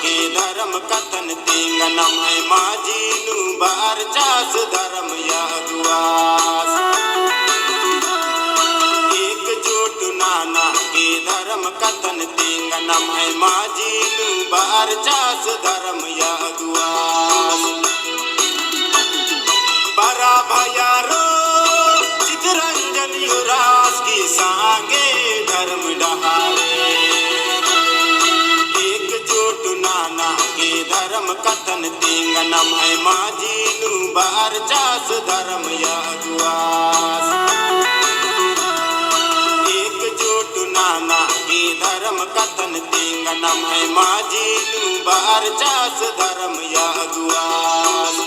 के धर्म कथन तेंगनम है माझीनु बार चास धर्म यागुआस एकजुट नाना के धर्म कथन तेंगनम है माझीनु बार चास धर्म यागुआस बरा भयारो चितरंजन युरास की सांगे धर्म डहारे एकजुट नाना के धर्म कथन तेंगनम है माझीनु बार चास धर्म यागुआस एकजुट नाना के धर्म कथन तेंगनम है माझीनु बार चास धर्म यागुआस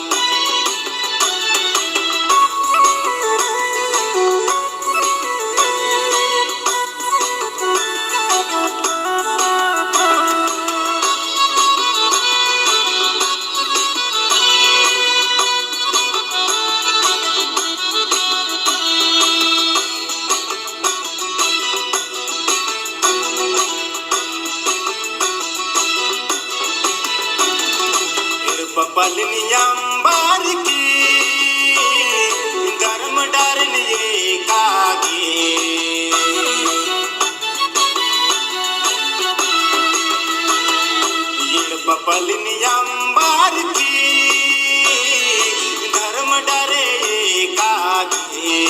पलनियंबर की धर्म डरनिए कागे पलनियंबर की धर्म डरे कागे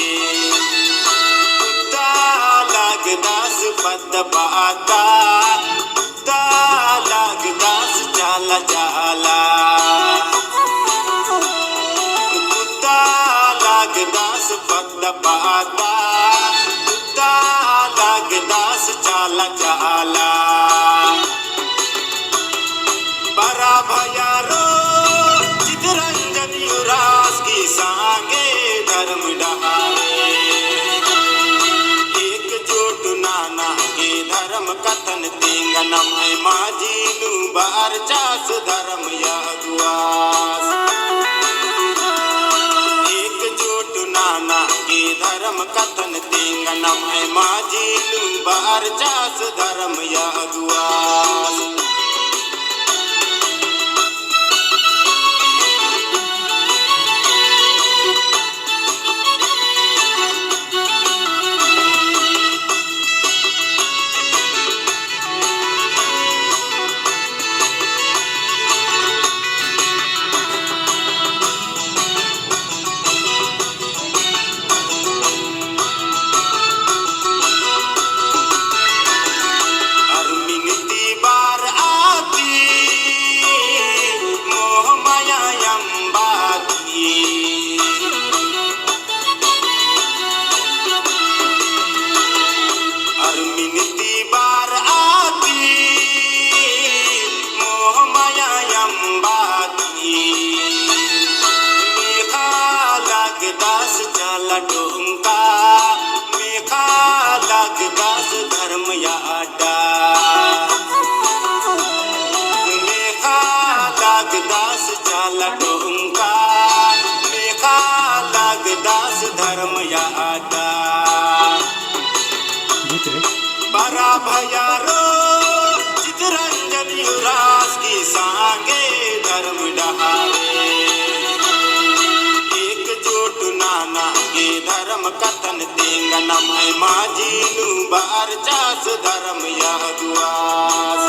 लगदास पद पाता लगदास जाला जाला लगदास पद पाता लगदास चाला चाला बरा भयारो चितरंजन युरास की सांगे धर्म डहारे एकजुट नाना के धर्म कथन तेंगनम है माझीनु बार चास धर्म यागुआस नाना के धर्म कथन तेंगनम है माझीनु बार चास धर्म यागुआस डोंका मेखा लगदास धर्म याडा मेखा लगदास चाला डोंका मेखा लगदास धर्म याडा बरा भयारो चितरंजन युरास की सांगे धर्म डहारे नाना के धर्म कथन तेंगनम है माझीनु बार चास धर्म यागुआस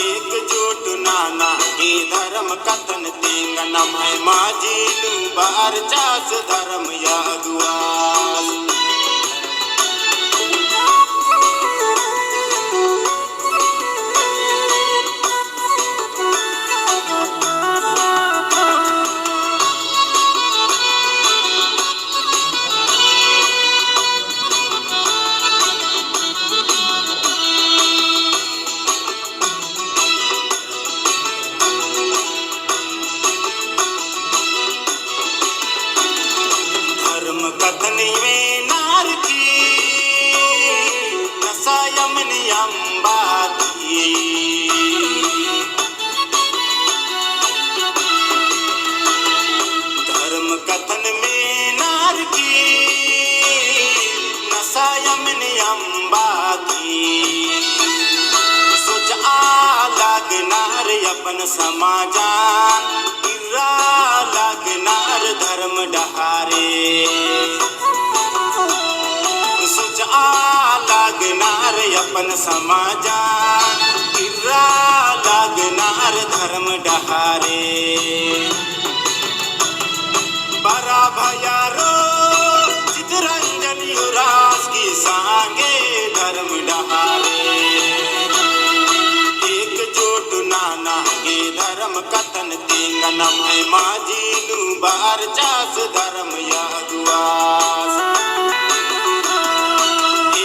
एकजुट नाना के धर्म कथन तेंगनम है माझीनु बार चास धर्म यागुआस कथनी में अपन समाजा इरा लागणार धर्म डहारे सुचा लागणार अपन समाजा इरा लागणार धर्म डहारे बरा भयारो चितरंजन युवराज की सांगे धर्म डहारे एकजुट नाना के धर्म कथन तेंगनम है माझी नु बार चास धर्म यादुआस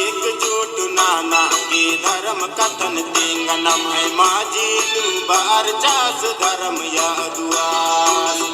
एकजुट नाना के धर्म कथन तेंगनम है माझी नु बार चास धर्म यादुआस